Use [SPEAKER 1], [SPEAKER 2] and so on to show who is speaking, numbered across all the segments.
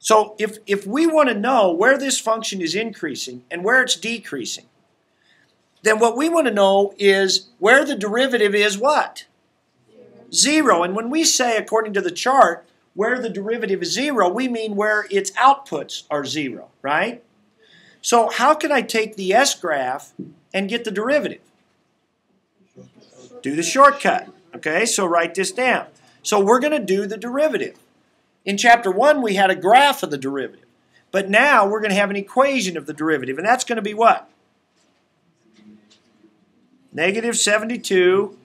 [SPEAKER 1] So if we want to know where this function is increasing and where it's decreasing, then what we want to know is where the derivative is what? 0. And when we say, according to the chart, where the derivative is 0, we mean where its outputs are 0, right? So how can I take the S graph and get the derivative? Do the shortcut. Okay, so write this down. So we're going to do the derivative. In chapter 1, we had a graph of the derivative. But now we're going to have an equation of the derivative. And that's going to be what? Negative 72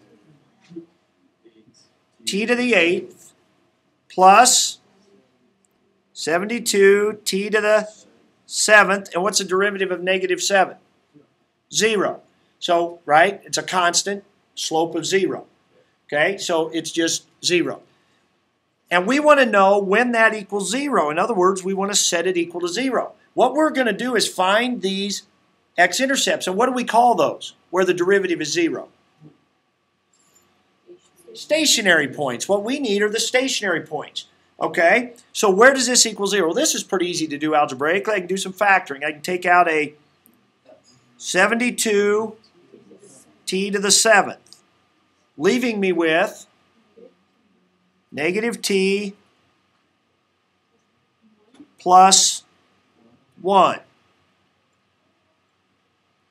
[SPEAKER 1] t to the 8th plus 72 t to the 7th. And what's the derivative of negative 7? 0. So, right, it's a constant slope of 0. Okay, so it's just 0. And we want to know when that equals 0. In other words, we want to set it equal to 0. What we're going to do is find these x-intercepts. And what do we call those where the derivative is 0? Stationary points. What we need are the stationary points. Okay, so where does this equal 0? Well, this is pretty easy to do algebraically. I can do some factoring. I can take out a 72 t to the 7th, leaving me with negative t plus 1.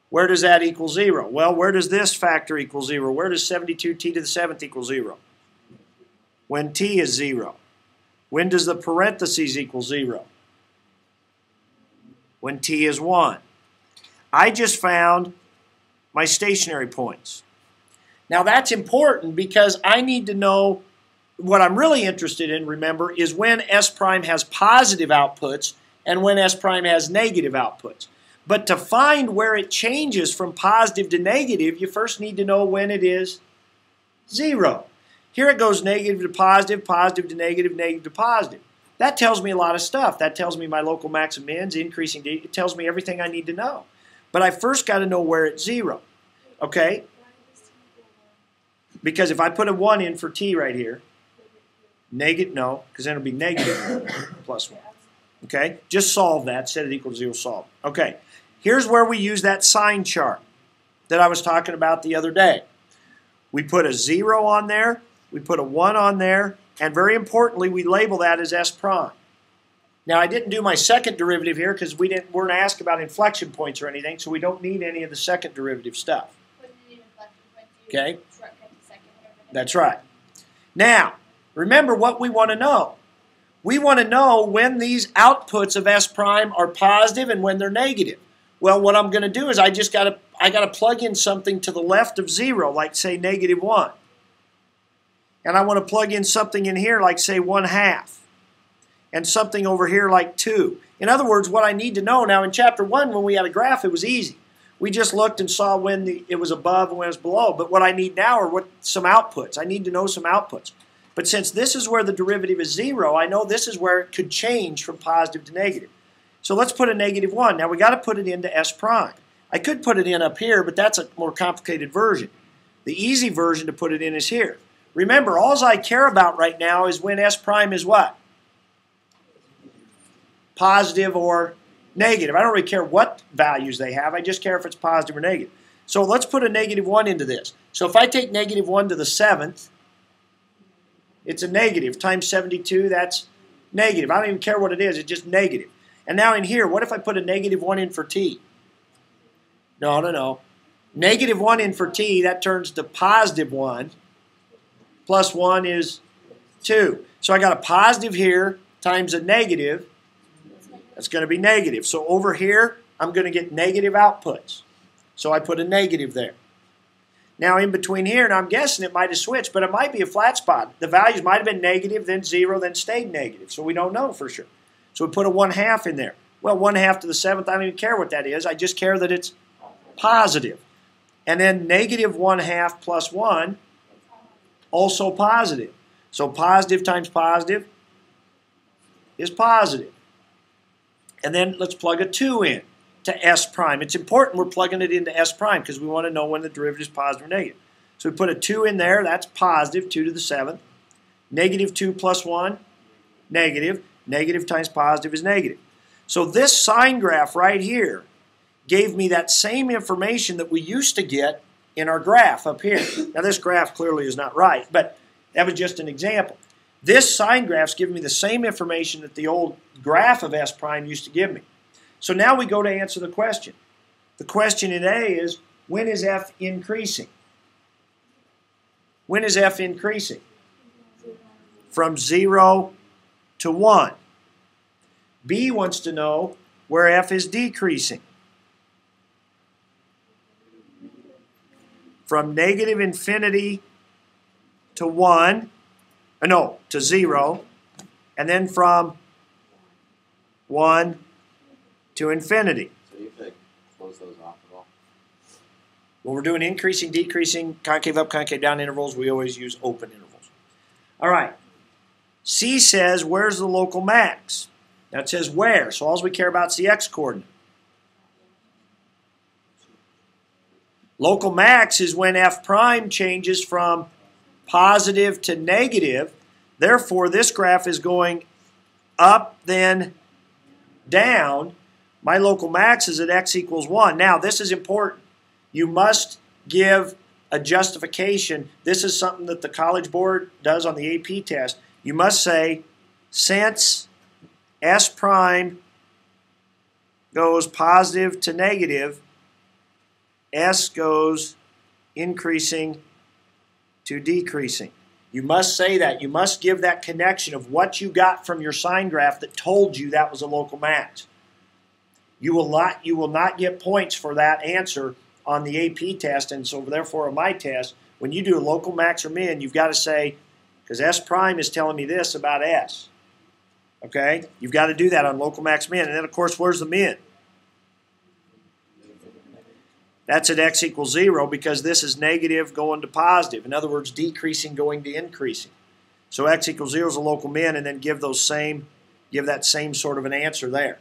[SPEAKER 1] Where does that equal 0? Well, where does this factor equal 0? Where does 72 t to the 7th equal 0? When t is 0. When does the parentheses equal 0? When t is 1. I just found my stationary points. Now that's important because I need to know what I'm really interested in, remember, is when S prime has positive outputs and when S prime has negative outputs. But to find where it changes from positive to negative, you first need to know when it is 0. Here it goes negative to positive, positive to negative, negative to positive. That tells me a lot of stuff. That tells me my local max and mins, increasing, it tells me everything I need to know. But I first got to know where it's 0. Okay? Because if I put a 1 in for t right here, negative, no, because then it'll be negative plus 1. Okay? Just solve that. Set it equal to 0, solve. Okay. Here's where we use that sign chart that I was talking about the other day. We put a 0 on there, we put a 1 on there, and very importantly, we label that as S prime. Now, I didn't do my second derivative here because we weren't asked about inflection points or anything, so we don't need any of the second derivative stuff. Okay? That's right. Now, remember what we want to know. We want to know when these outputs of S prime are positive and when they're negative. Well, what I'm going to do is I got to plug in something to the left of 0, like say negative 1. And I want to plug in something in here like say 1/2. And something over here like 2. In other words, what I need to know now in chapter 1 when we had a graph, it was easy. We just looked and saw when it was above and when it was below. But what I need now are some outputs. I need to know some outputs. But since this is where the derivative is 0, I know this is where it could change from positive to negative. So let's put a negative 1. Now we got to put it into S prime. I could put it in up here, but that's a more complicated version. The easy version to put it in is here. Remember, all I care about right now is when S prime is what? Positive or negative. I don't really care what values they have. I just care if it's positive or negative. So let's put a negative 1 into this. So if I take negative 1 to the 7th, it's a negative. Times 72, that's negative. I don't even care what it is. It's just negative. And now in here, what if I put a negative 1 in for t? No. Negative 1 in for t, that turns to positive 1. Plus 1 is 2. So I got a positive here times a negative. That's going to be negative. So over here, I'm going to get negative outputs. So I put a negative there. Now in between here, and I'm guessing it might have switched, but it might be a flat spot. The values might have been negative, then 0, then stayed negative. So we don't know for sure. So we put a 1/2 in there. Well, 1/2 to the 7th, I don't even care what that is. I just care that it's positive. And then negative 1/2 plus 1, also positive. So positive times positive is positive. And then let's plug a 2 in to S prime. It's important we're plugging it into S prime because we want to know when the derivative is positive or negative. So we put a 2 in there. That's positive, 2 to the 7th. Negative 2 plus 1, negative. Negative times positive is negative. So this sign graph right here gave me that same information that we used to get in our graph up here. Now this graph clearly is not right, but that was just an example. This sign graph's giving me the same information that the old graph of S prime used to give me. So now we go to answer the question. The question in A is, when is F increasing? When is F increasing? From 0 to 1. B wants to know where F is decreasing. From negative infinity to 1, no, to 0, and then from 1 to infinity.
[SPEAKER 2] So you could close those off at all?
[SPEAKER 1] When we're doing increasing, decreasing, concave up, concave down intervals, we always use open intervals. All right. C says, where's the local max? Now it says where, so all we care about is the x-coordinate. Local max is when F prime changes from positive to negative. Therefore, this graph is going up, then down. My local max is at x equals 1. Now, this is important. You must give a justification. This is something that the College Board does on the AP test. You must say, since S prime goes positive to negative, S goes increasing to decreasing. You must say that. You must give that connection of what you got from your sign graph that told you that was a local max. You will not get points for that answer on the AP test, and so therefore on my test, when you do a local max or min, you've got to say, because S prime is telling me this about S. Okay? You've got to do that on local max min. And then, of course, where's the min? That's at x equals 0 because this is negative going to positive. In other words, decreasing going to increasing. So x equals 0 is a local min, and then give that same sort of an answer there.